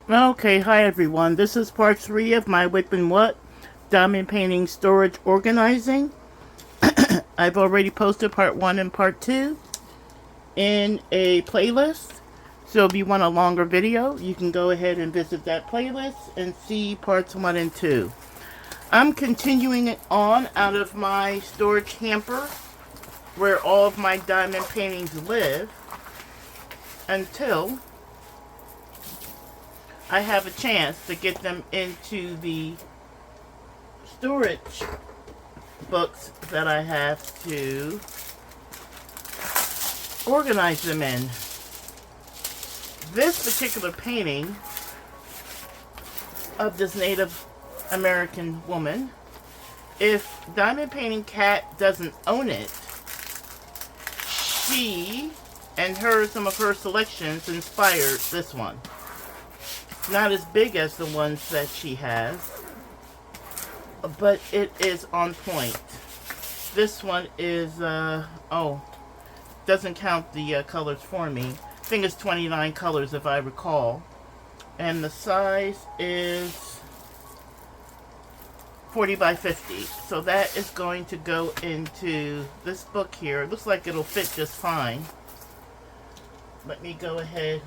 Okay, hi everyone. This is part 3 of my WIP and What diamond painting storage organizing. I've already posted part 1 and part 2 in a playlist. So if you want a longer video, you can go ahead and visit that playlist and see parts 1 and 2. I'm continuing it on out of my storage hamper where all of my diamond paintings live until I have a chance to get them into the storage books that I have to organize them in. This particular painting of this Native American woman, if Diamond Painting Cat doesn't own it, she and some of her selections inspired this one. Not as big as the ones that she has, but it is on point. This one is, doesn't count the colors for me. I think it's 29 colors if I recall. And the size is 40 by 50. So that is going to go into this book here. It looks like it'll fit just fine. Let me go ahead,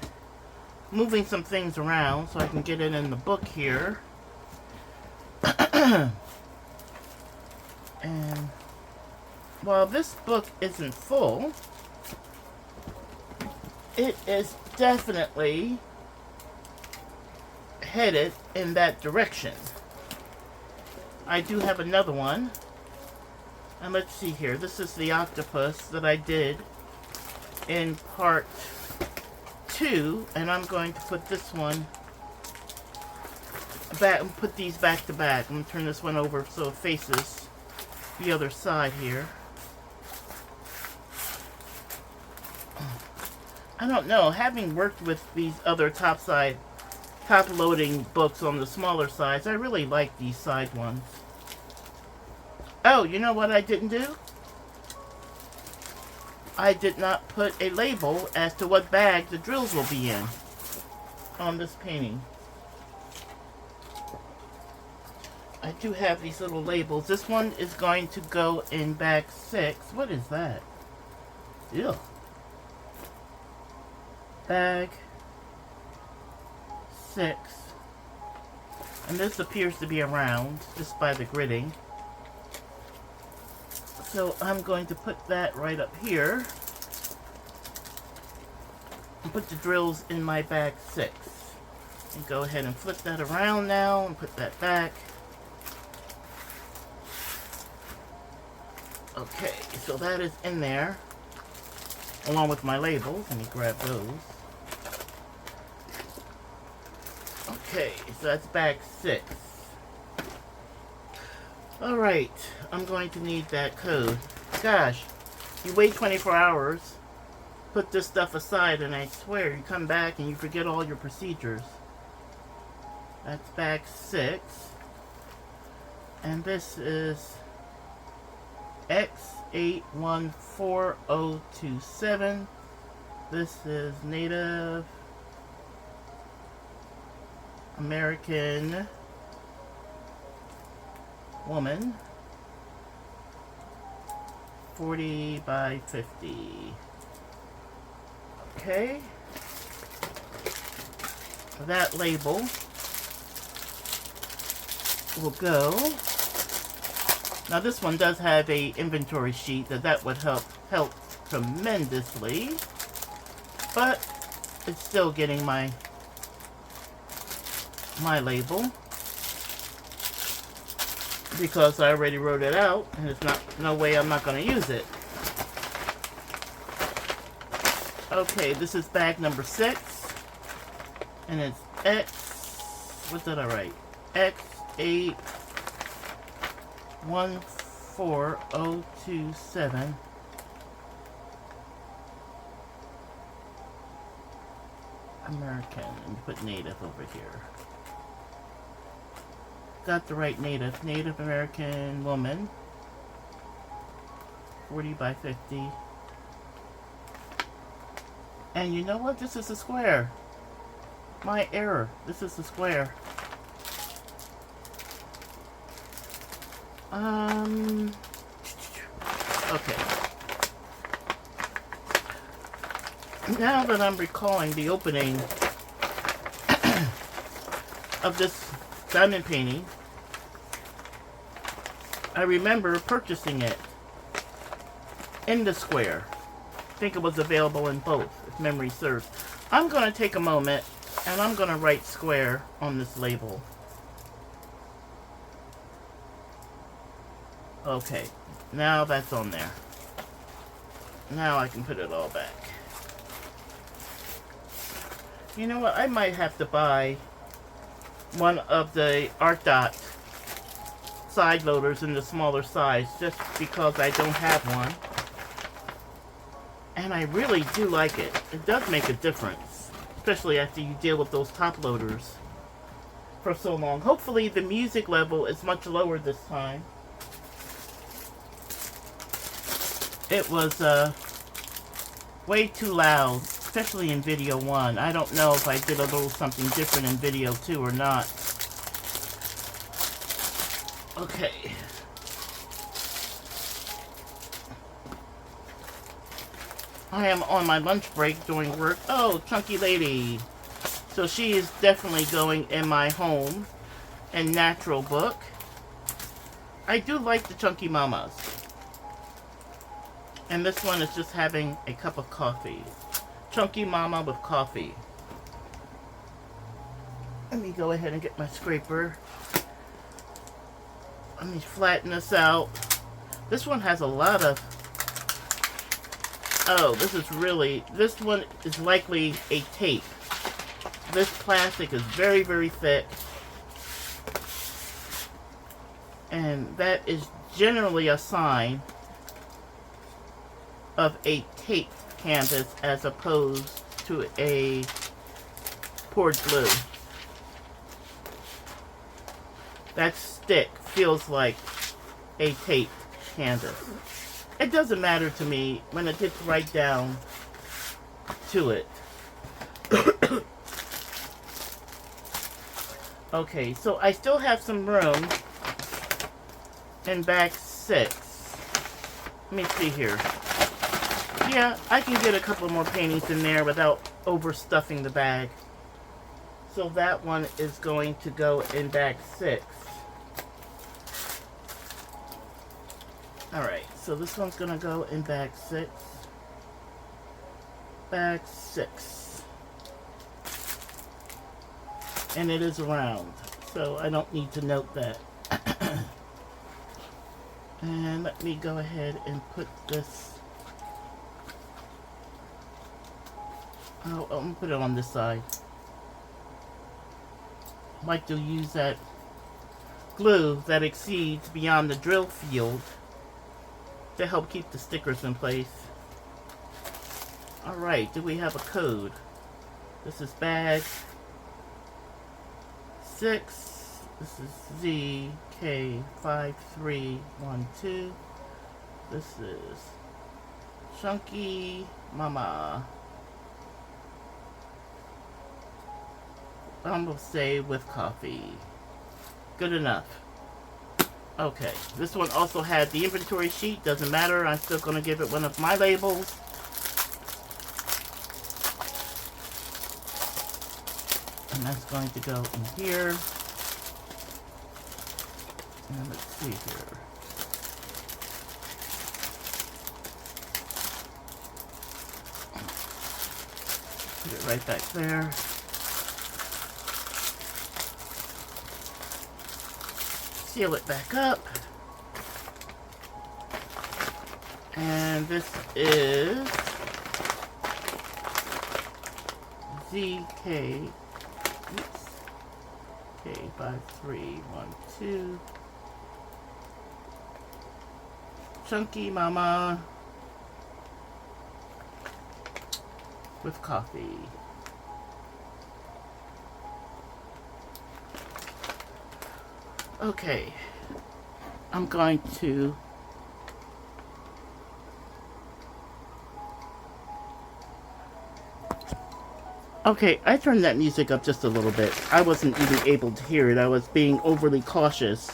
moving some things around so I can get it in the book here. And while this book isn't full, it is definitely headed in that direction. I do have another one. And let's see here. This is the octopus that I did in part 2, and I'm going to put this one back and put these back to back. I'm going to turn this one over so it faces the other side here. I don't know, having worked with these other top loading books on the smaller size, I really like these side ones. Oh, you know what I didn't do? I did not put a label as to what bag the drills will be in on this painting. I do have these little labels. This one is going to go in bag 6. What is that? Ew. Bag 6. And this appears to be a round, just by the gridding. So I'm going to put that right up here. And put the drills in my bag 6. And go ahead and flip that around now and put that back. Okay, so that is in there, along with my labels. Let me grab those. Okay, so that's bag 6. Alright, I'm going to need that code. Gosh, you wait 24 hours, put this stuff aside, and I swear you come back and you forget all your procedures. That's bag 6. And this is X814027. This is Native American woman, 40 by 50. Okay. That label will go. Now this one does have a inventory sheet that would help tremendously, but it's still getting my label because I already wrote it out, and it's no way I'm not going to use it. Okay, this is bag number 6, and it's what did I write? X814027. American, and put Native over here. Got the right Native American woman, 40 by 50. And you know what? This is a square. My error. This is a square. Okay. Now that I'm recalling the opening of this diamond painting, I remember purchasing it in the square. I think it was available in both, if memory serves. I'm going to take a moment and I'm going to write square on this label. Okay, now that's on there. Now I can put it all back. You know what? I might have to buy one of the Art Dot side loaders in the smaller size just because I don't have one. And I really do like it. It does make a difference, especially after you deal with those top loaders for so long. Hopefully the music level is much lower this time. It was way too loud, especially in video 1. I don't know if I did a little something different in video 2 or not. Okay. I am on my lunch break doing work. Oh, Chunky Lady. So she is definitely going in my home and natural book. I do like the Chunky Mamas. And this one is just having a cup of coffee. Chunky Mama with coffee. Let me go ahead and get my scraper. Let me flatten this out. This one has a lot of... Oh, this one is likely a tape. This plastic is very, very thick. And that is generally a sign of a taped canvas as opposed to a poured glue. That stick feels like a taped canvas. It doesn't matter to me when it gets right down to it. Okay, so I still have some room in bag 6. Let me see here. Yeah, I can get a couple more paintings in there without overstuffing the bag. So that one is going to go in bag 6. Alright, so this one's going to go in bag 6. Bag 6. And it is round, so I don't need to note that. And let me go ahead and put this... Oh, I'm going to put it on this side. I like to use that glue that exceeds beyond the drill field to help keep the stickers in place. Alright, do we have a code? This is bag 6. This is ZK5312. This is Chunky Mama. I'm going to say with coffee. Good enough. Okay, this one also had the inventory sheet. Doesn't matter. I'm still going to give it one of my labels. And that's going to go in here. And let's see here. Put it right back there. Seal it back up. And this is ZK K5312. Chunky Mama with coffee. Okay, I'm going to Okay, I turned that music up just a little bit. I wasn't even able to hear it. I was being overly cautious.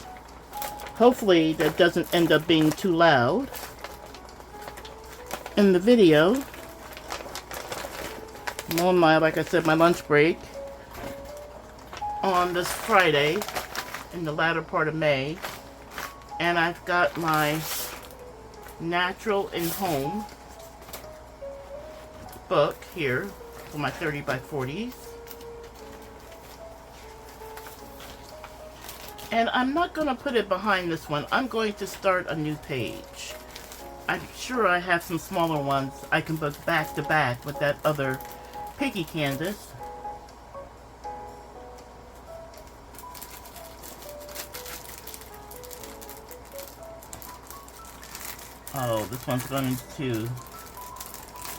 Hopefully that doesn't end up being too loud in the video. I'm on my, like I said, my lunch break on this Friday in the latter part of May. And I've got my Natural and Home book here for my 30 by 40s. And I'm not going to put it behind this one. I'm going to start a new page. I'm sure I have some smaller ones I can book back to back with that other Piggy canvas. Oh, this one's going to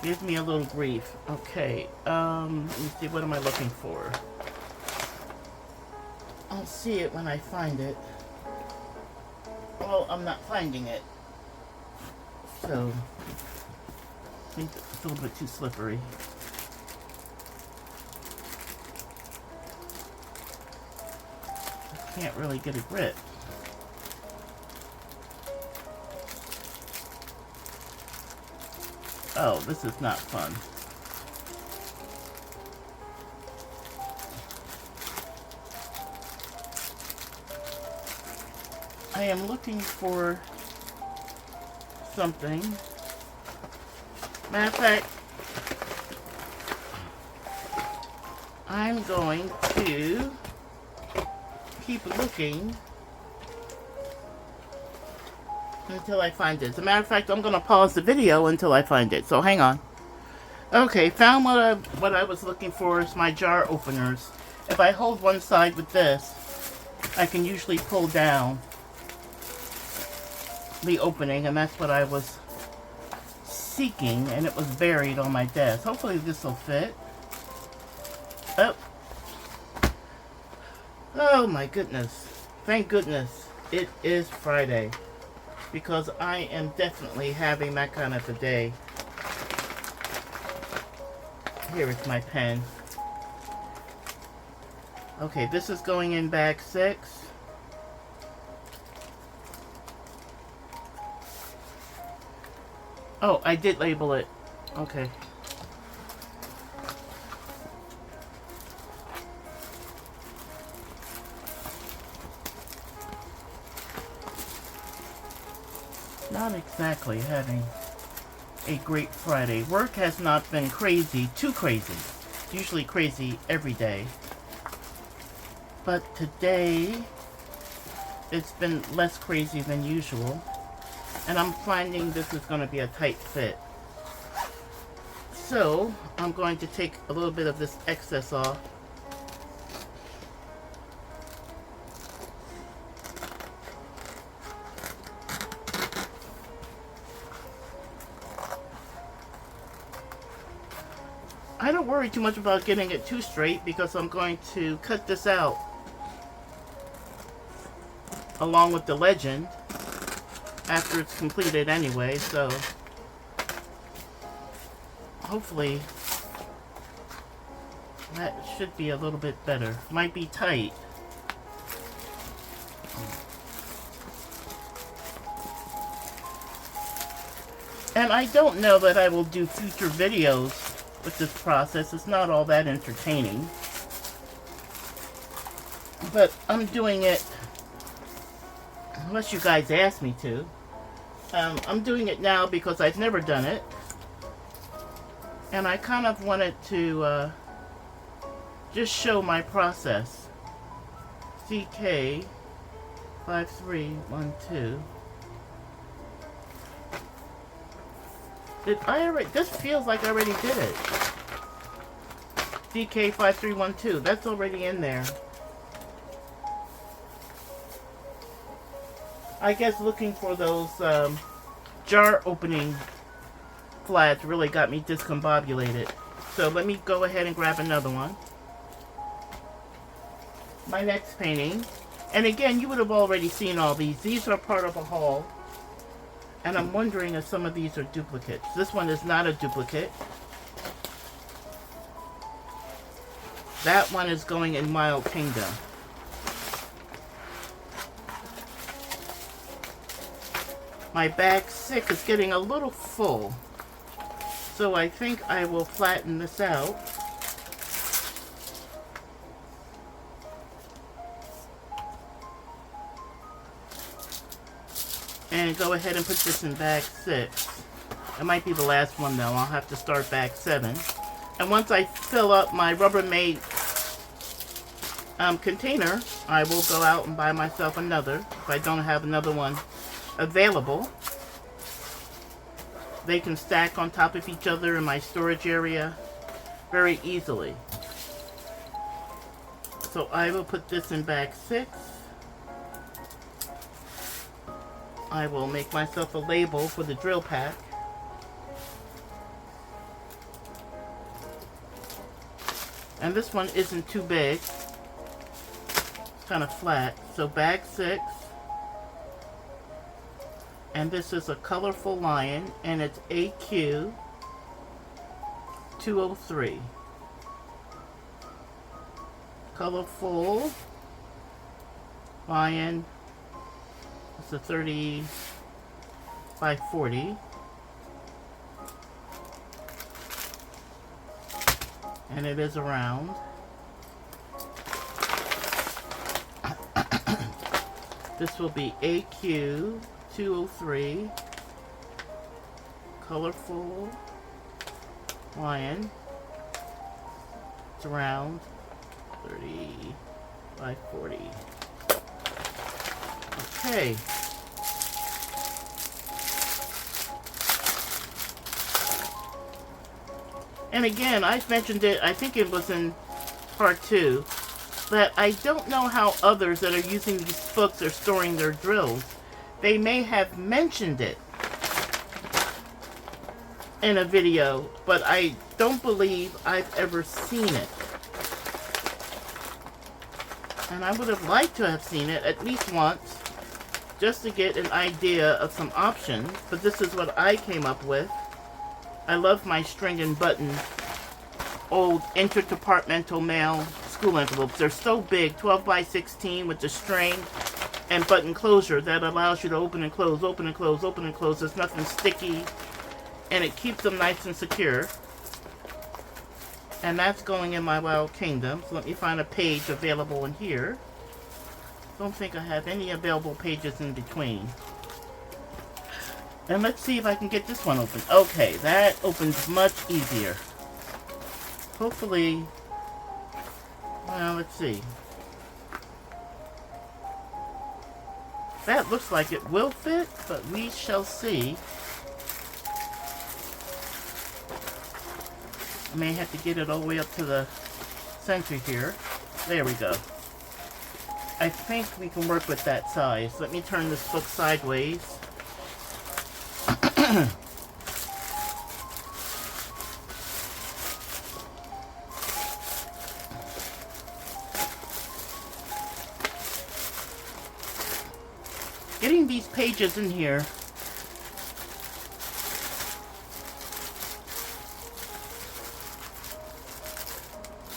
give me a little grief. Okay, let me see, what am I looking for? I'll see it when I find it. Well, I'm not finding it. So, I think it's a little bit too slippery. I can't really get a grip. Oh, this is not fun. I am looking for something. Matter of fact, I'm going to keep looking until I find it. As a matter of fact, I'm going to pause the video until I find it. So hang on. Okay, found what I was looking for is my jar openers. If I hold one side with this, I can usually pull down the opening, and that's what I was seeking, and it was buried on my desk. Hopefully this will fit. Oh. Oh my goodness. Thank goodness it is Friday, because I am definitely having that kind of a day. Here is my pen. Okay, this is going in bag 6. Oh, I did label it. Okay. Not exactly having a great Friday. Work has not been crazy, too crazy. It's usually crazy every day. But today, it's been less crazy than usual. And I'm finding this is going to be a tight fit. So, I'm going to take a little bit of this excess off. I don't worry too much about getting it too straight because I'm going to cut this out along with the legend after it's completed anyway, so hopefully that should be a little bit better. Might be tight. And I don't know that I will do future videos with this process. It's not all that entertaining. But I'm doing it unless you guys ask me to. I'm doing it now because I've never done it. And I kind of wanted to just show my process. CK5312. This feels like I already did it. CK5312. That's already in there. I guess looking for those jar opening flats really got me discombobulated. So let me go ahead and grab another one. My next painting. And again, you would have already seen all these. These are part of a haul. And I'm wondering if some of these are duplicates. This one is not a duplicate. That one is going in Wild Kingdom. My bag 6 is getting a little full, so I think I will flatten this out. And go ahead and put this in bag 6. It might be the last one though. I'll have to start bag 7. And once I fill up my Rubbermaid container, I will go out and buy myself another. If I don't have another one available, they can stack on top of each other in my storage area very easily. So I will put this in bag 6. I will make myself a label for the drill pack. And this one isn't too big. It's kind of flat. So bag 6. And this is a colorful lion, and it's AQ 203. Colorful lion. It's a 30 by 40. And it is a round. This will be AQ 203. Colorful lion. It's a round. 30 by 40. Okay. And again, I've mentioned it, I think it was in part 2, that I don't know how others that are using these books are storing their drills. They may have mentioned it in a video, but I don't believe I've ever seen it. And I would have liked to have seen it at least once, just to get an idea of some options, but this is what I came up with. I love my string and button old interdepartmental mail school envelopes. They're so big, 12 by 16 with the string and button closure that allows you to open and close, open and close, open and close. There's nothing sticky, and it keeps them nice and secure. And that's going in my Wild Kingdom. So let me find a page available in here. Don't think I have any available pages in between. And let's see if I can get this one open. Okay, that opens much easier. Hopefully, well, let's see. That looks like it will fit, but we shall see. I may have to get it all the way up to the center here. There we go. I think we can work with that size. Let me turn this book sideways. Getting these pages in here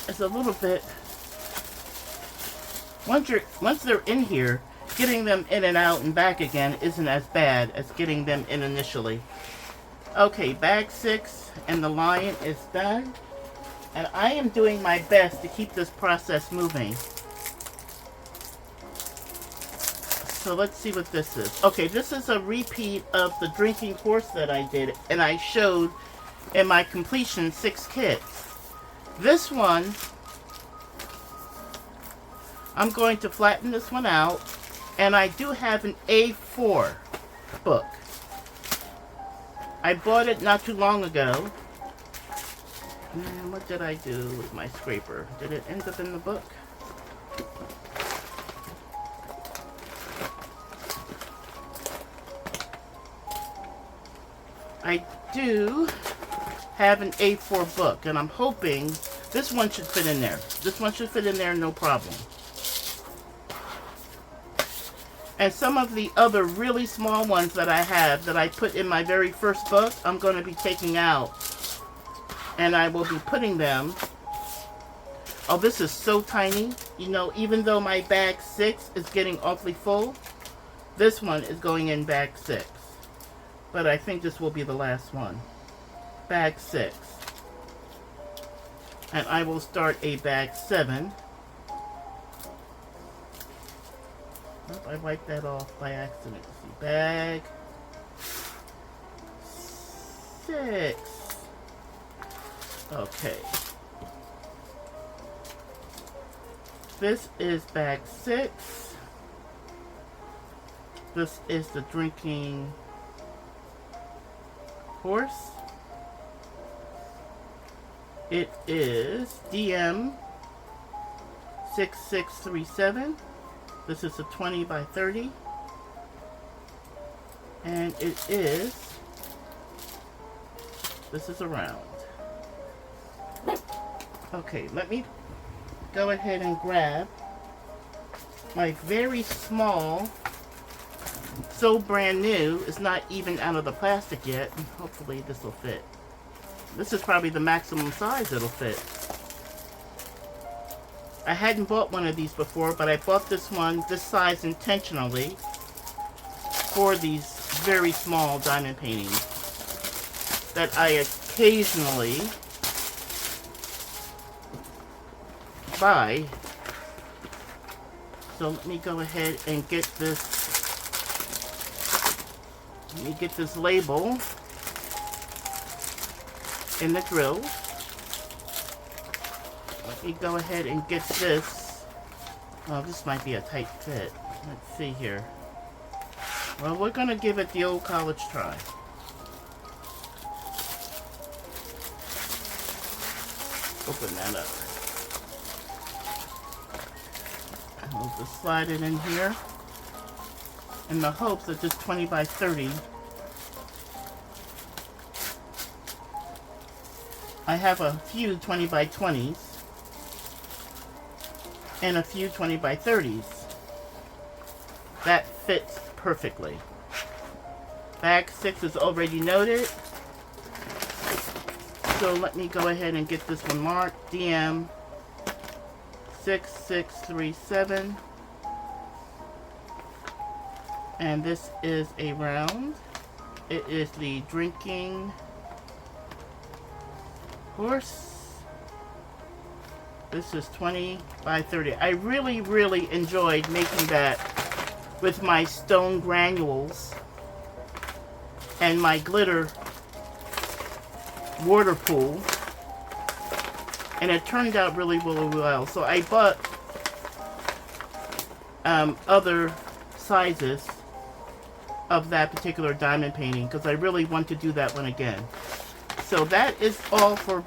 is a little bit, once they're in here, getting them in and out and back again isn't as bad as getting them in initially. Okay, bag 6 and the lion is done. And I am doing my best to keep this process moving. So let's see what this is. Okay, this is a repeat of the drinking course that I did, and I showed in my completion 6 kits. This one, I'm going to flatten this one out, and I do have an A4 book. I bought it not too long ago. And what did I do with my scraper? Did it end up in the book? I do have an A4 book, and I'm hoping this one should fit in there. This one should fit in there, no problem. And some of the other really small ones that I have that I put in my very first book, I'm going to be taking out. And I will be putting them Oh, this is so tiny. You know, even though my bag 6 is getting awfully full, this one is going in bag 6. But I think this will be the last one. Bag 6. And I will start a bag 7. Nope, I wiped that off by accident. Let's see, bag 6. Okay. This is bag 6. This is the drinking horse. It is DM 6637. This is a 20 by 30. And it is, this is a round. Okay, let me go ahead and grab my very small, so brand new, it's not even out of the plastic yet. Hopefully this will fit. This is probably the maximum size it'll fit. I hadn't bought one of these before, but I bought this one, this size intentionally for these very small diamond paintings that I occasionally buy. So let me go ahead and get this. Let me get this label in the drill. Let me go ahead and get this. Oh, this might be a tight fit. Let's see here. Well, we're gonna give it the old college try. Open that up. And we'll just slide it in here in the hopes that this 20 by 30, I have a few 20 by 20s and a few 20 by 30s. That fits perfectly. Bag 6 is already noted. So let me go ahead and get this one marked. DM 6637. And this is a round. It is the drinking horse. This is 20 by 30. I really, really enjoyed making that with my stone granules and my glitter water pool. And it turned out really, really well. So I bought other sizes of that particular diamond painting because I really want to do that one again. So that is all for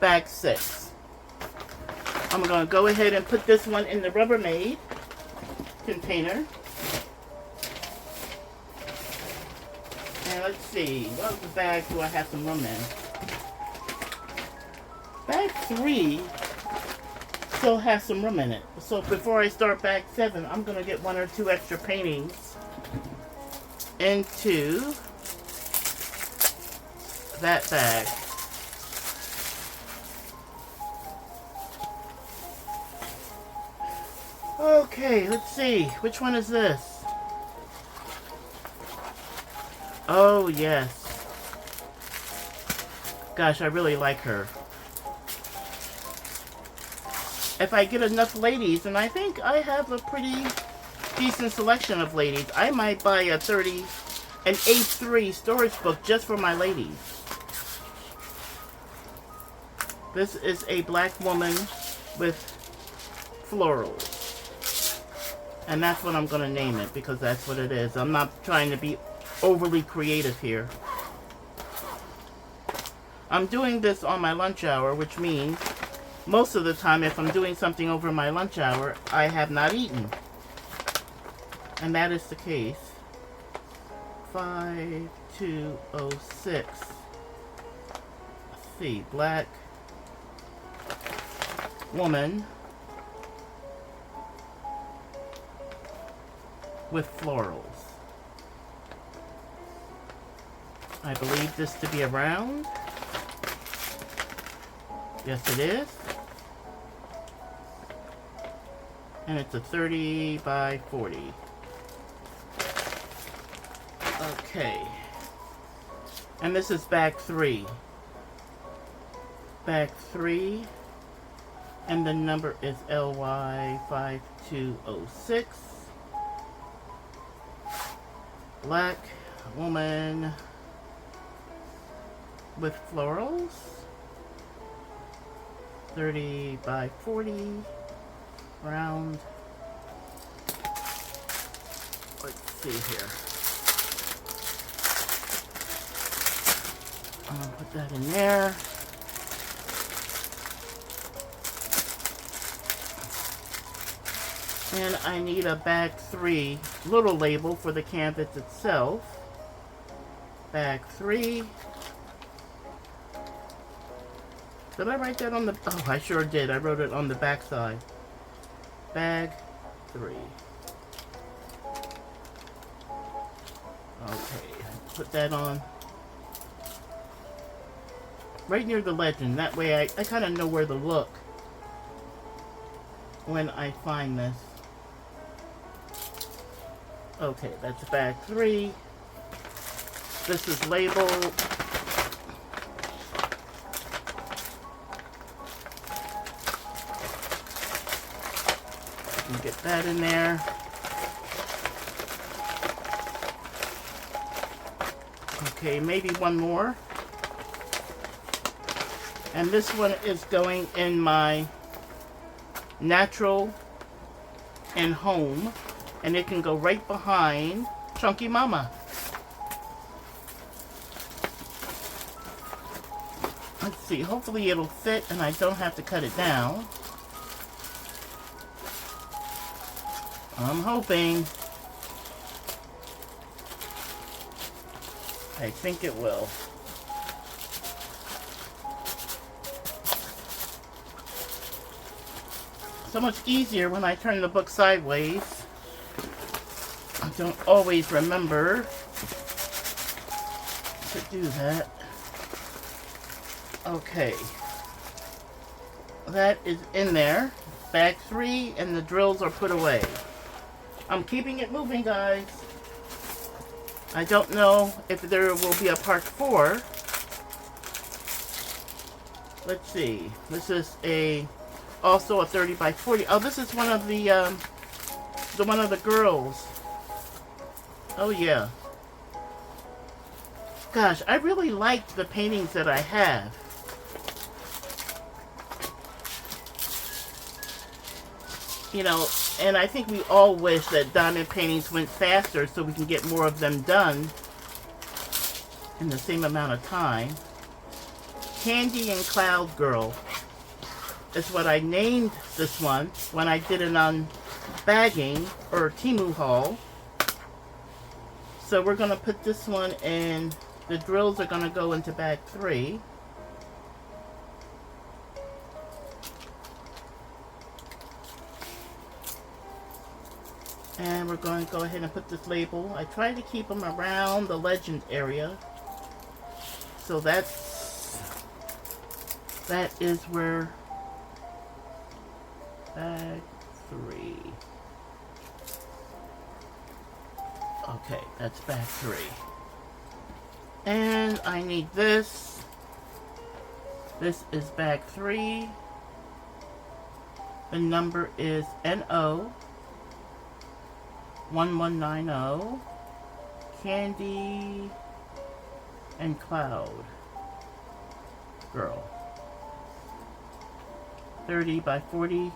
bag 6. I'm going to go ahead and put this one in the Rubbermaid container. And let's see, what other bag do I have some room in? Bag 3 still has some room in it. So before I start bag 7, I'm going to get 1 or 2 extra paintings into that bag. Okay, let's see. Which one is this? Oh, yes. Gosh, I really like her. If I get enough ladies, and I think I have a pretty decent selection of ladies, I might buy an A3 storage book just for my ladies. This is a black woman with florals. And that's what I'm going to name it, because that's what it is. I'm not trying to be overly creative here. I'm doing this on my lunch hour, which means most of the time if I'm doing something over my lunch hour, I have not eaten. And that is the case. 5206. Let's see, black woman with florals. I believe this to be a round. Yes, it is. And it's a 30 by 40. Okay. And this is bag 3. Bag 3. And the number is LY5206. Black woman with florals. 30 by 40. Round. Let's see here. I'm gonna put that in there. And I need a bag 3 little label for the canvas itself. Bag 3. Did I write that on the... Oh, I sure did. I wrote it on the back side. Bag 3. Okay, put that on. Right near the legend. That way I kind of know where to look when I find this. Okay, that's bag 3. This is labeled. Get that in there. Okay, maybe one more. And this one is going in my natural and home. And it can go right behind Chunky Mama. Let's see, hopefully it'll fit and I don't have to cut it down. I'm hoping. I think it will. So much easier when I turn the book sideways. I don't always remember to do that. Okay. That is in there. Bag 3 and the drills are put away. I'm keeping it moving, guys. I don't know if there will be a part 4. Let's see. This is also a 30 by 40. Oh, this is one of the one of the girls. Oh yeah. Gosh, I really liked the paintings that I have. You know, and I think we all wish that diamond paintings went faster so we can get more of them done in the same amount of time. Candy and Cloud Girl is what I named this one when I did it on bagging or Temu haul. So we're going to put this one in. The drills are going to go into bag 3. And we're going to go ahead and put this label. I try to keep them around the legend area. So that is where bag 3. Okay, that's bag 3. And I need this. This is bag 3. The number is NO 1190. Candy and Cloud Girl. 30 by 40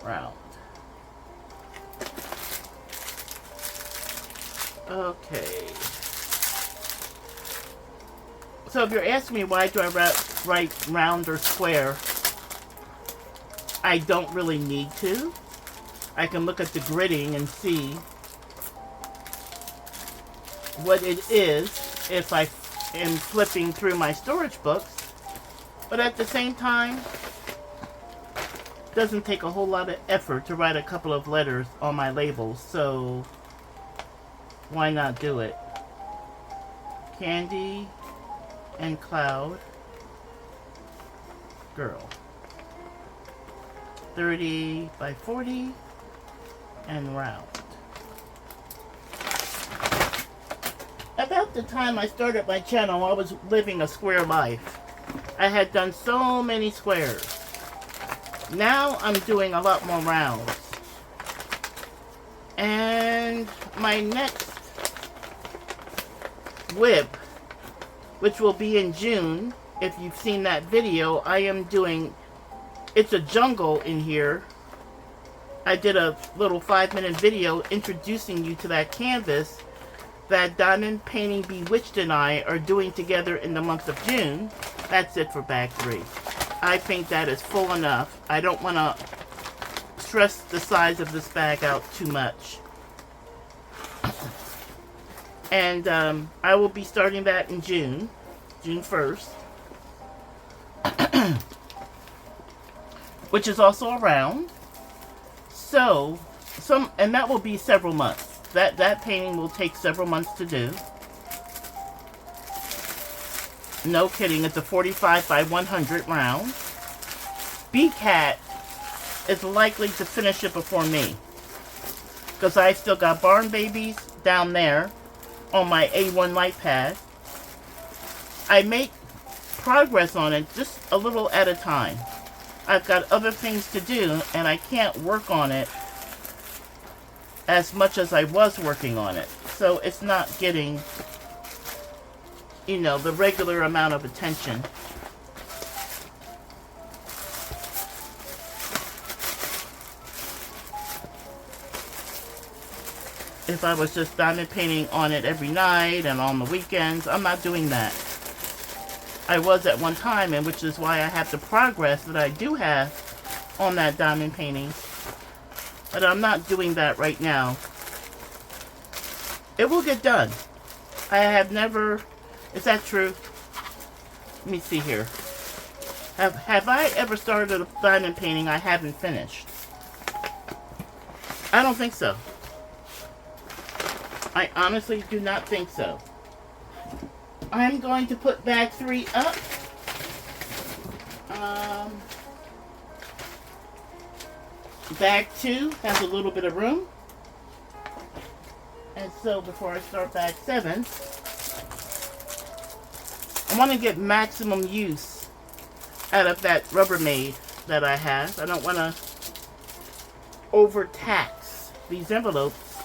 round. Okay. So if you're asking me why do I write round or square, I don't really need to. I can look at the gridding and see what it is if I am flipping through my storage books. But at the same time, it doesn't take a whole lot of effort to write a couple of letters on my labels, so why not do it? Candy and Cloud girl. 30 by 40 and round. About the time I started my channel, I was living a square life. I had done so many squares. Now I'm doing a lot more rounds. And my next WIP, which will be in June, if you've seen that video, I am doing, it's a jungle in here. I did a little 5-minute video introducing you to that canvas that Diamond Painting Bewitched and I are doing together in the month of June. That's it for bag 3. I think that is full enough. I don't want to stress the size of this bag out too much. And I will be starting that in June 1st. Which is also around. So, and that will be several months. That painting will take several months to do. No kidding, it's a 45 by 100 round. B-Cat is likely to finish it before me, because I still got barn babies down there on my A1 light pad. I make progress on it just a little at a time. I've got other things to do, and I can't work on it as much as I was working on it. So it's not getting, you know, the regular amount of attention. If I was just diamond painting on it every night and on the weekends, I'm not doing that. I was at one time, and which is why I have the progress that I do have on that diamond painting. But I'm not doing that right now. It will get done. I have never... Is that true? Let me see here. Have I ever started a diamond painting I haven't finished? I don't think so. I honestly do not think so. I'm going to put bag 3 up. Bag 2 has a little bit of room. And so before I start bag 7, I want to get maximum use out of that Rubbermaid that I have. I don't want to overtax these envelopes,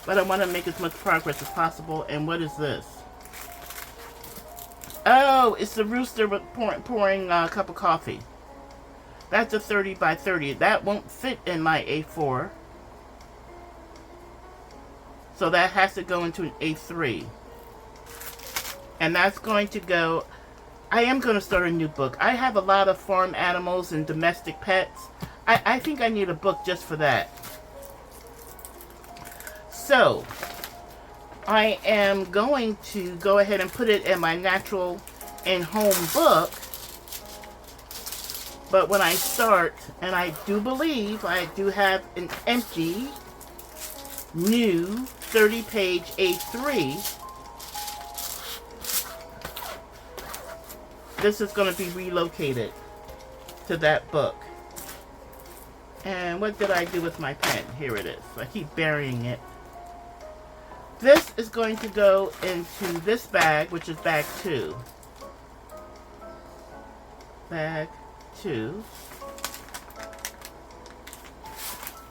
but I want to make as much progress as possible. And what is this? Oh, it's the rooster with pouring a cup of coffee. That's a 30 by 30. That won't fit in my A4. So that has to go into an A3. And that's going to go... I am going to start a new book. I have a lot of farm animals and domestic pets. I think I need a book just for that. So, I am going to go ahead and put it in my natural and home book. But when I start, and I do believe I do have an empty, new 30-page A3. This is going to be relocated to that book. And what did I do with my pen? Here it is. I keep burying it. This is going to go into this bag, which is bag 2. Bag 2.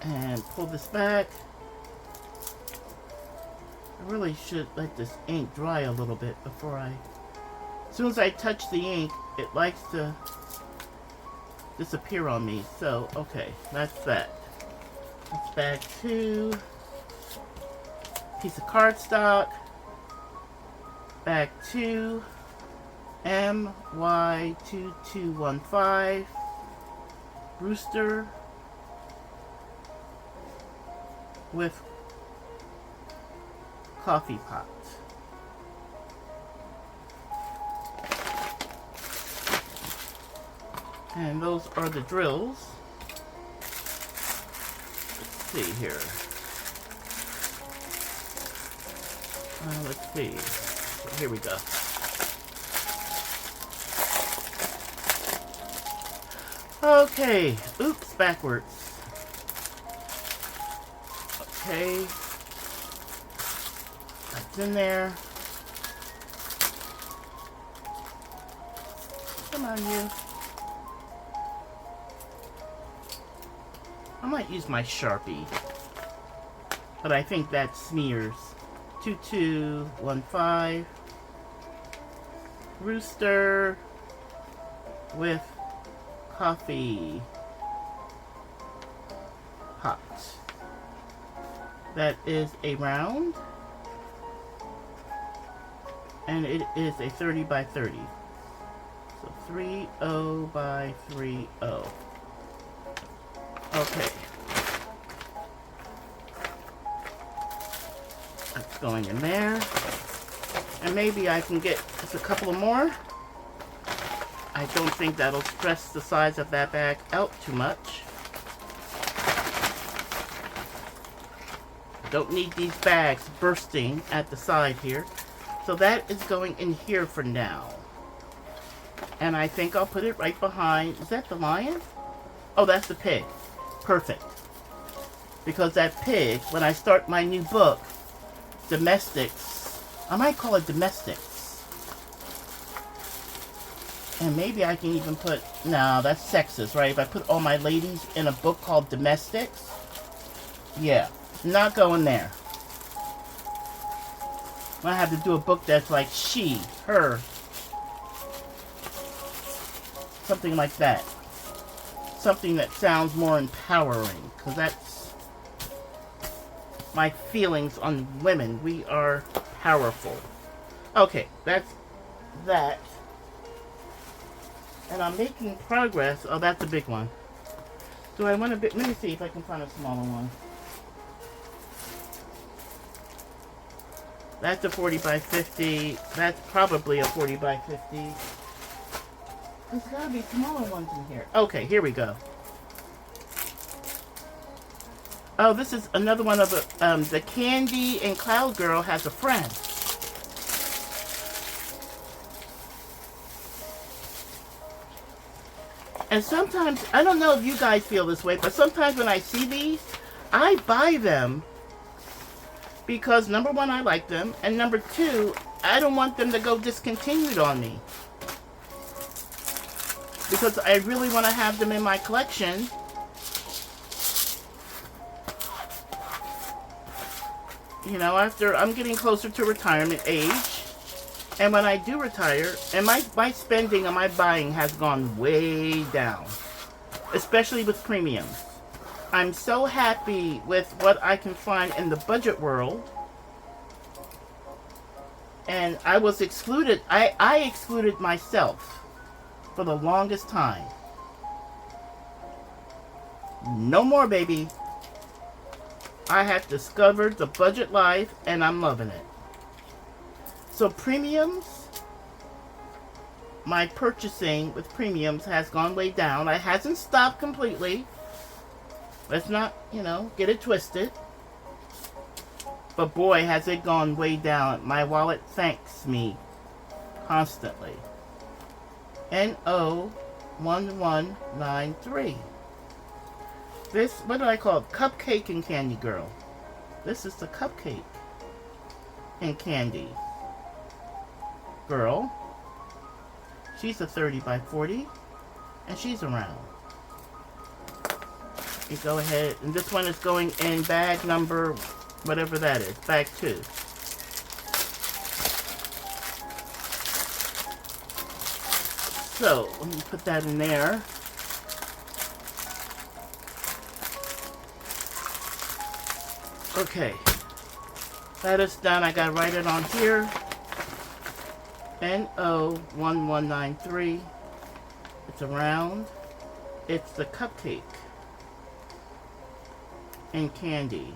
And pull this back. I really should let this ink dry a little bit before I... As soon as I touch the ink, it likes to disappear on me. So, okay, that's that. That's bag 2. Piece of cardstock. Bag 2. MY2215. Rooster. With coffee pot. And those are the drills. Let's see here. Let's see. Here we go. Okay, oops, backwards. Okay, that's in there. Come on, you. I might use my Sharpie, but I think that smears. 2215 rooster with coffee pot. That is a round, and it is a 30 by 30. So 30 by 30. Okay. That's going in there. And maybe I can get just a couple more. I don't think that'll stress the size of that bag out too much. Don't need these bags bursting at the side here. So that is going in here for now. And I think I'll put it right behind. Is that the lion? Oh, that's the pig. Perfect. Because that pig, when I start my new book, Domestics, I might call it Domestics. And maybe I can even put, no, that's sexist, right? If I put all my ladies in a book called Domestics, yeah, not going there. I have to do a book that's like she, her, something like that. Something that sounds more empowering, because that's my feelings on women. We are powerful. Okay, that's that. And I'm making progress. Oh, that's a big one. Do I want a bit? Let me see if I can find a smaller one. That's a 40 by 50. That's probably a 40 by 50. There's gotta be smaller ones in here. Okay, here we go. Oh, this is another one of the Candy and Cloud Girl has a friend. And sometimes, I don't know if you guys feel this way, but sometimes when I see these, I buy them because number one, I like them, and number two, I don't want them to go discontinued on me. Because I really want to have them in my collection. You know, after I'm getting closer to retirement age. And when I do retire, and my spending and my buying has gone way down. Especially with premiums. I'm so happy with what I can find in the budget world. And I was excluded. I excluded myself for the longest time. No more, baby. I have discovered the budget life and I'm loving it. So premiums, my purchasing with premiums has gone way down. It hasn't stopped completely. Let's not, you know, get it twisted. But boy, has it gone way down. My wallet thanks me constantly. NO1193. This, what do I call it? Cupcake and Candy Girl. This is the Cupcake and Candy Girl. She's a 30 by 40. And she's around. You go ahead. And this one is going in bag number, whatever that is. Bag 2. So, let me put that in there. Okay. That is done. I gotta write it on here. NO1193. It's a round. It's the Cupcake and Candy.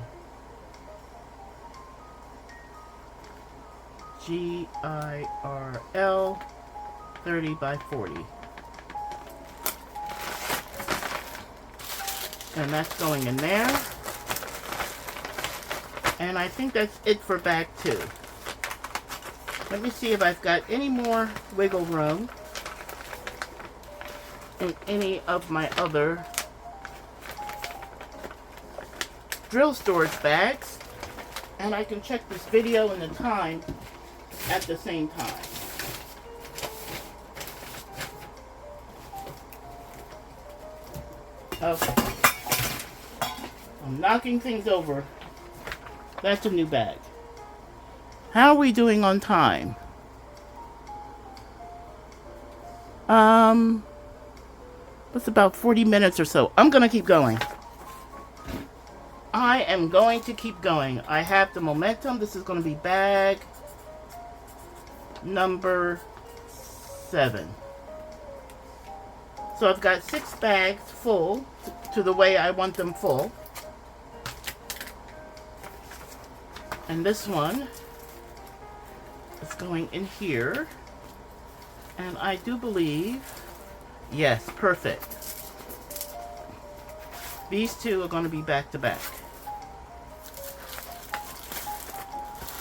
GIRL 30 by 40. And that's going in there. And I think that's it for bag 2. Let me see if I've got any more wiggle room. in any of my other drill storage bags. And I can check this video and the time at the same time. Okay. I'm knocking things over. That's a new bag. How are we doing on time? It's about 40 minutes or so. I'm gonna keep going. I am going to keep going. I have the momentum. This is gonna be bag number 7. So I've got 6 bags full to the way I want them full. And this one is going in here. And I do believe, yes, perfect. These two are going to be back to back.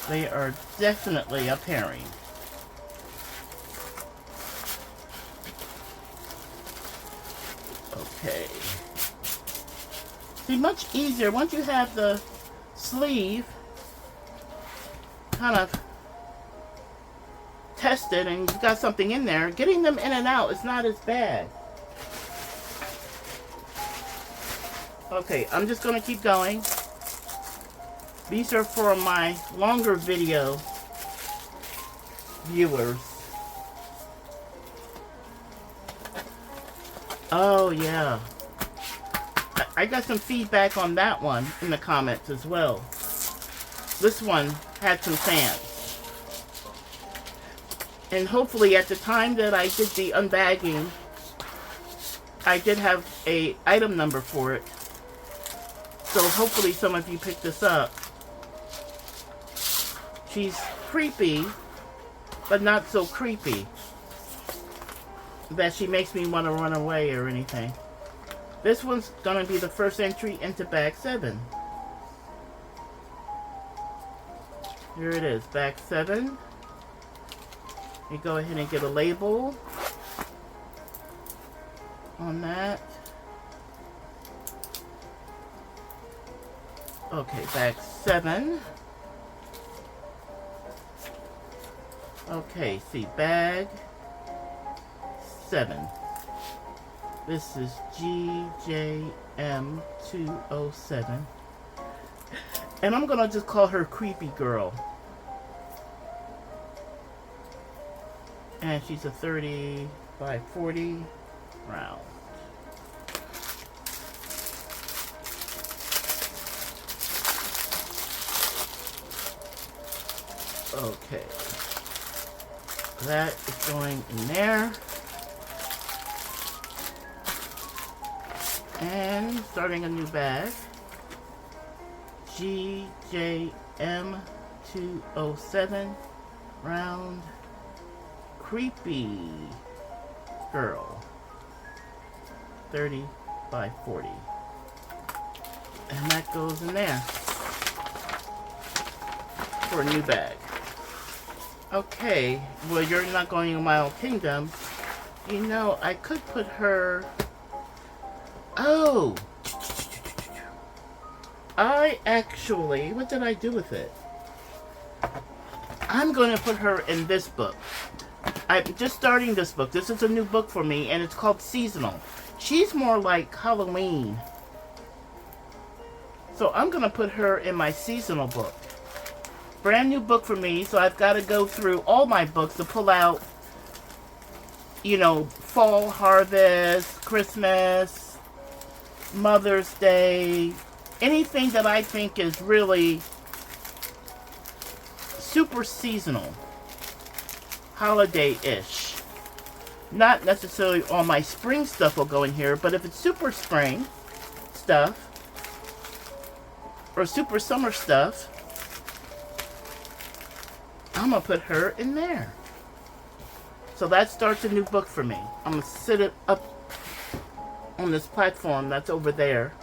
They are definitely a pairing. Okay. See, much easier once you have the sleeve kind of tested and you've got something in there, getting them in and out is not as bad. Okay, I'm just going to keep going. These are for my longer video viewers. Oh yeah, I got some feedback on that one in the comments as well. This one had some fans. And hopefully at the time that I did the unbagging, I did have a item number for it. So hopefully some of you picked this up. She's creepy, but not so creepy that she makes me want to run away or anything. This one's going to be the first entry into bag 7. Here it is, bag 7. You go ahead and get a label on that. Okay, bag 7. Okay, see, bag 7. This is GJM207. And I'm gonna just call her Creepy Girl. And she's a 30 by 40 round. Okay. That is going in there. And starting a new bag. GJM207 round. Creepy Girl, 30 by 40. And that goes in there for a new bag. Okay, well, you're not going in Wild Kingdom. You know, I could put her... Oh! I actually... What did I do with it? I'm going to put her in this book. I'm just starting this book. This is a new book for me, and it's called Seasonal. She's more like Halloween. So I'm going to put her in my seasonal book. Brand new book for me, so I've got to go through all my books to pull out, you know, fall, harvest, Christmas, Mother's Day, anything that I think is really super seasonal. Holiday-ish. Not necessarily all my spring stuff will go in here, but if it's super spring stuff or super summer stuff, I'm gonna put her in there. So that starts a new book for me. I'm gonna sit it up on this platform that's over there.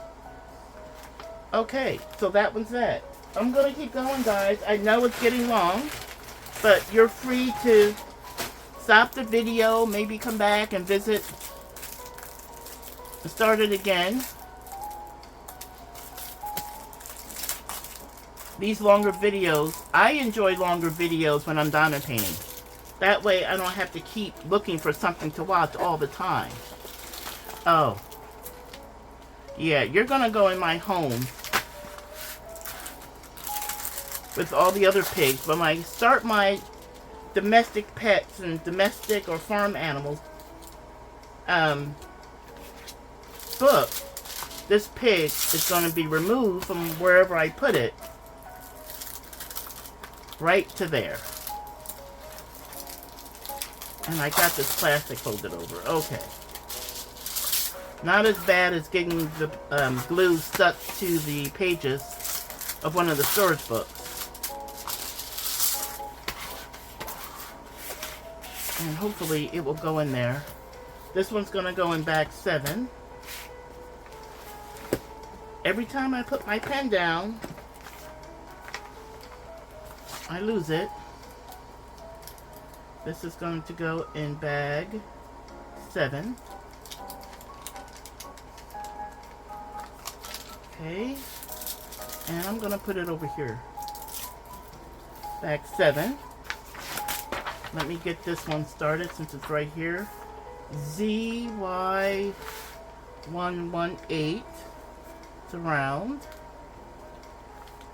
Okay, so that one's that. I'm gonna keep going, guys. I know it's getting long, but you're free to stop the video, maybe come back and visit Start it again. These longer videos, I enjoy longer videos when I'm diamond painting. That way I don't have to keep looking for something to watch all the time. Oh. Yeah, you're gonna go in my home with all the other pigs. When I start my domestic pets and domestic or farm animals book, this pig is going to be removed from wherever I put it, right to there. And I got this plastic folded over. Okay. Not as bad as getting the glue stuck to the pages of one of the storage books. And hopefully it will go in there. This one's going to go in bag 7. Every time I put my pen down, I lose it. This is going to go in bag 7. Okay. And I'm going to put it over here. Bag 7. Let me get this one started since it's right here. ZY118. It's round.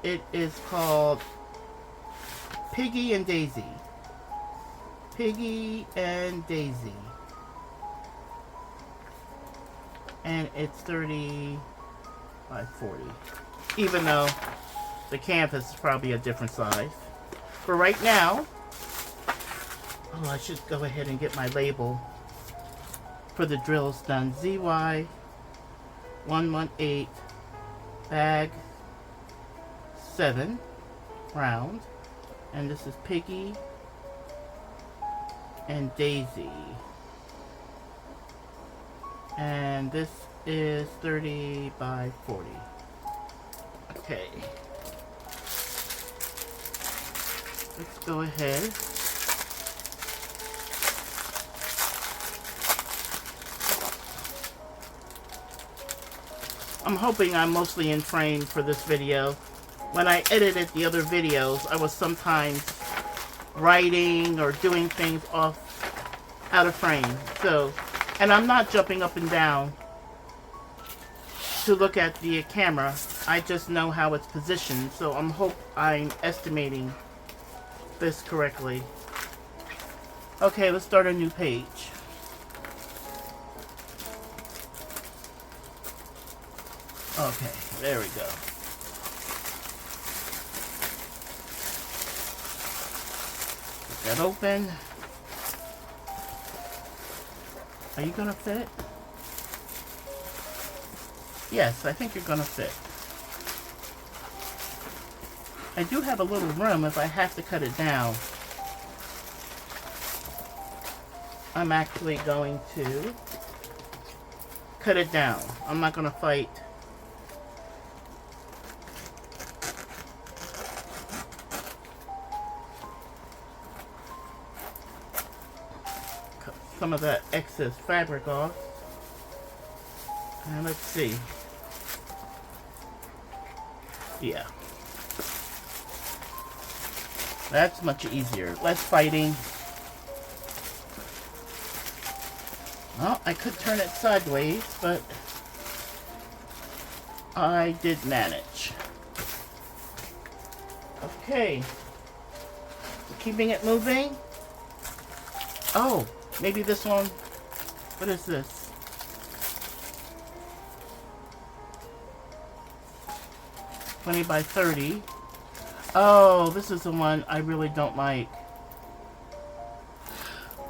It is called Piggy and Daisy. Piggy and Daisy. And it's 30 by 40. Even though the canvas is probably a different size. For right now, oh, I should go ahead and get my label for the drills done. ZY118, bag 7, round. And this is Piggy and Daisy. And this is 30 by 40. Okay. Let's go ahead. I'm hoping I'm mostly in frame for this video. When I edited the other videos, I was sometimes writing or doing things out of frame. So, and I'm not jumping up and down to look at the camera. I just know how it's positioned. So I'm estimating this correctly. Okay, let's start a new page. Okay, there we go. Get that open. Are you gonna fit? Yes, I think you're gonna fit. I do have a little room if I have to cut it down. I'm actually going to cut it down. I'm not gonna fight. Some of that excess fabric off. And let's see. Yeah. That's much easier. Less fighting. Well, I could turn it sideways, but I did manage. Okay. Keeping it moving. Oh. Maybe this one, what is this? $20 by 30. Oh, this is the one I really don't like.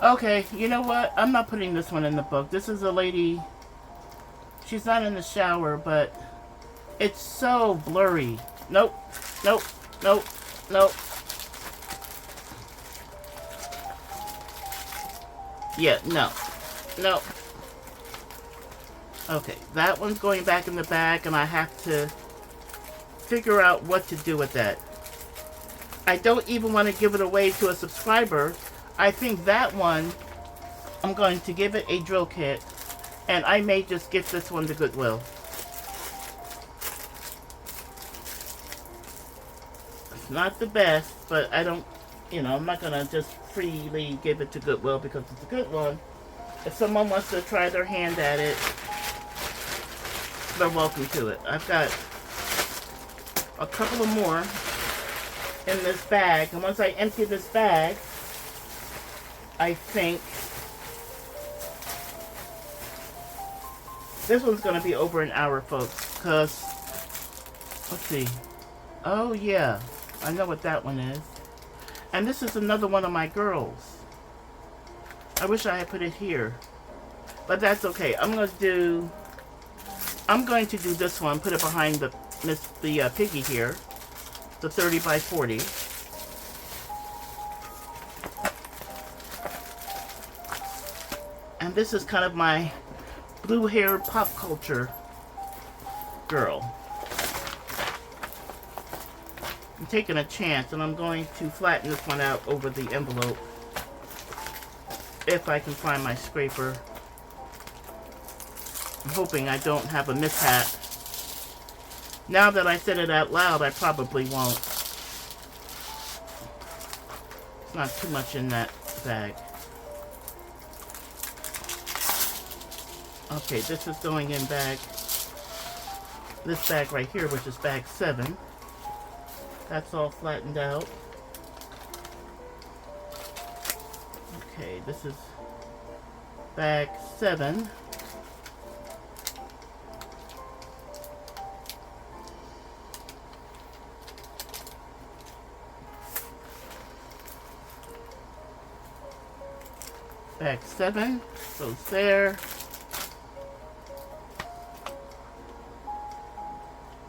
Okay, you know what? I'm not putting this one in the book. This is a lady, she's not in the shower, but it's so blurry. Nope, nope, nope, nope. Yeah, no. No. Okay, that one's going back in the bag, and I have to figure out what to do with that. I don't even want to give it away to a subscriber. I think that one, I'm going to give it a drill kit And I may just gift this one to Goodwill. It's not the best, but I don't, you know, I'm not going to just freely give it to Goodwill because it's a good one. If someone wants to try their hand at it, they're welcome to it. I've got a couple of more in this bag. And once I empty this bag, I think this one's going to be over an hour, folks. Because, let's see. Oh, yeah. I know what that one is. And this is another one of my girls. I wish I had put it here. But that's okay. I'm going to do this one. Put it behind the Piggy here. The 30 by 40. And this is kind of my blue-haired pop culture girl. I'm taking a chance, and I'm going to flatten this one out over the envelope if I can find my scraper. I'm hoping I don't have a mishap. Now that I said it out loud, I probably won't. It's not too much in that bag. Okay, this is going in this bag right here, which is bag 7. That's all flattened out. Okay, this is bag 7. Bag 7 goes there.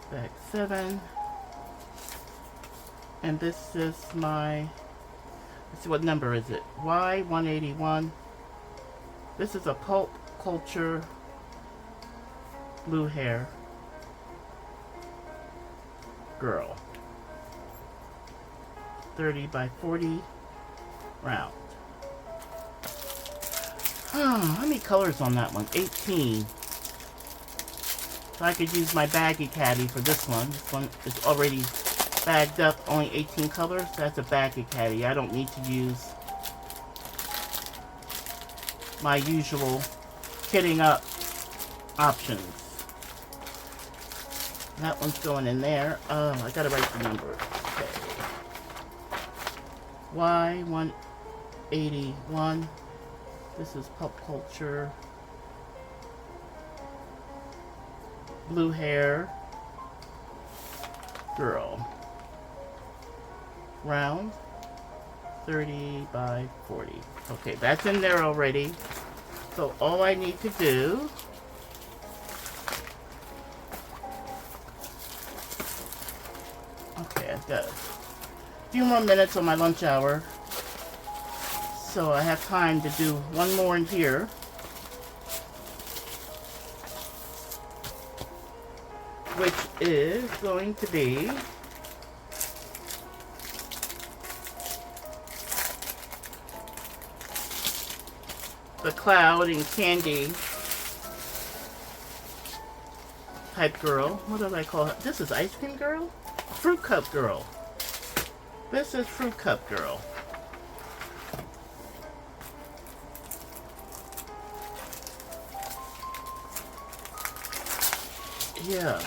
Bag 7. And this is my, let's see, what number is it? Y181. This is a pulp culture blue hair girl. 30 by 40 round. How many colors on that one? 18. So I could use my baggy caddy for this one. This one is already bagged up, only 18 colors. That's a baggy caddy. I don't need to use my usual kitting up options. That one's going in there. I gotta write the number. Okay. Y181. This is pop culture. Blue hair girl. Round. 30 by 40. Okay, that's in there already. So all I need to do okay, I've got a few more minutes on my lunch hour. So I have time to do one more in here. Which is going to be the cloud and candy type girl. What do I call her? This is ice cream girl? Fruit cup girl. This is fruit cup girl. Yeah.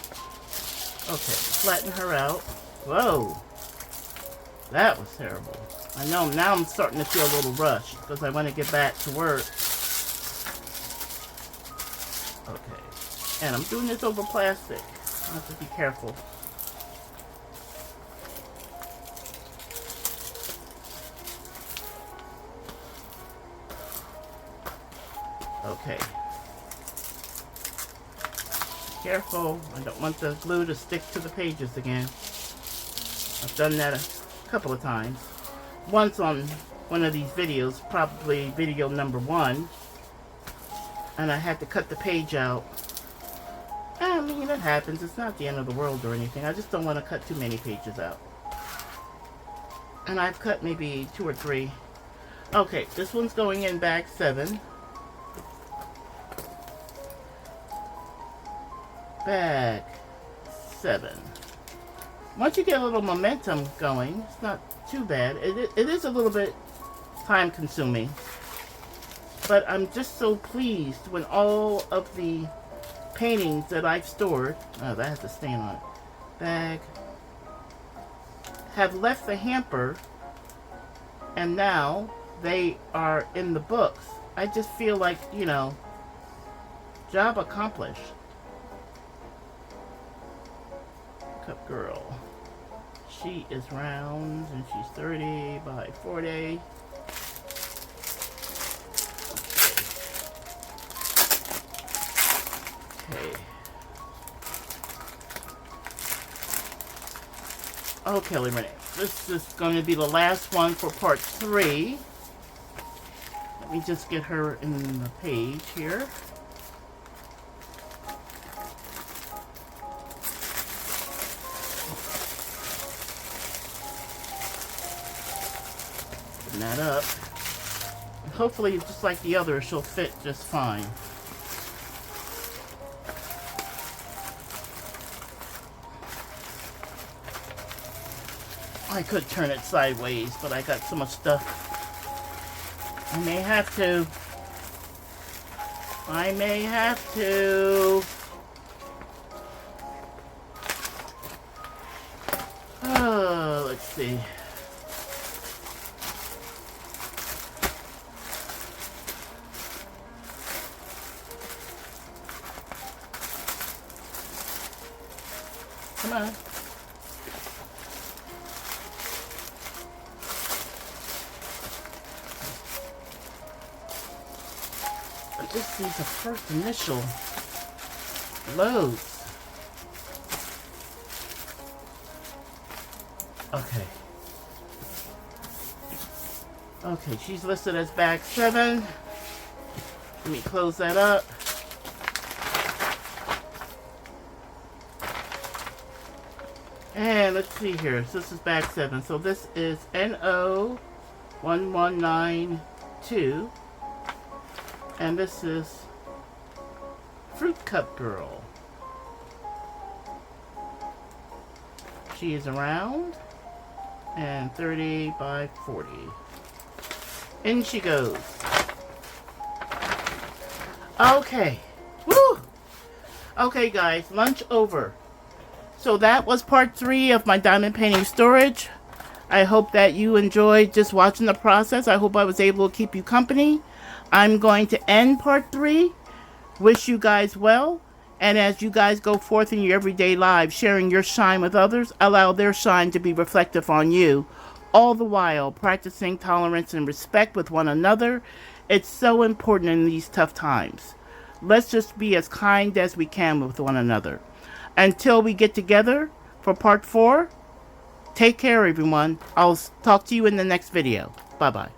Okay, flatten her out. Whoa. That was terrible. I know, now I'm starting to feel a little rushed because I want to get back to work. Okay. And I'm doing this over plastic. I have to be careful. Okay. Careful. I don't want the glue to stick to the pages again. I've done that a couple of times. Once on one of these videos, probably video number 1, and I had to cut the page out. I mean, it happens. It's not the end of the world or anything. I just don't want to cut too many pages out. And I've cut maybe 2 or 3. Okay, this one's going in bag 7. Bag 7. Once you get a little momentum going, it's not too bad. It is a little bit time consuming, but I'm just so pleased when all of the paintings that I've stored, oh, that has a stain on it, bag, have left the hamper and now they are in the books. I just feel like, you know, job accomplished. Cup girl. She is round and she's 30 by 40. Okay, Kelly Renee. This is going to be the last one for part 3. Let me just get her in the page here. Open that up. And hopefully, just like the other, she'll fit just fine. I could turn it sideways, but I got so much stuff. I may have to. Oh, let's see. Come on. This is the first initial loads. Okay. Okay, she's listed as bag 7. Let me close that up. And let's see here. So this is bag 7. So this is NO1192. And this is Fruit Cup Girl. She is around and 30 by 40. In she goes. Okay. Woo! Okay, guys, lunch over. So that was part 3 of my diamond painting storage. I hope that you enjoyed just watching the process. I hope I was able to keep you company. I'm going to end part 3. Wish you guys well. And as you guys go forth in your everyday lives, sharing your shine with others, allow their shine to be reflective on you. All the while practicing tolerance and respect with one another. It's so important in these tough times. Let's just be as kind as we can with one another. Until we get together for part 4, take care, everyone. I'll talk to you in the next video. Bye-bye.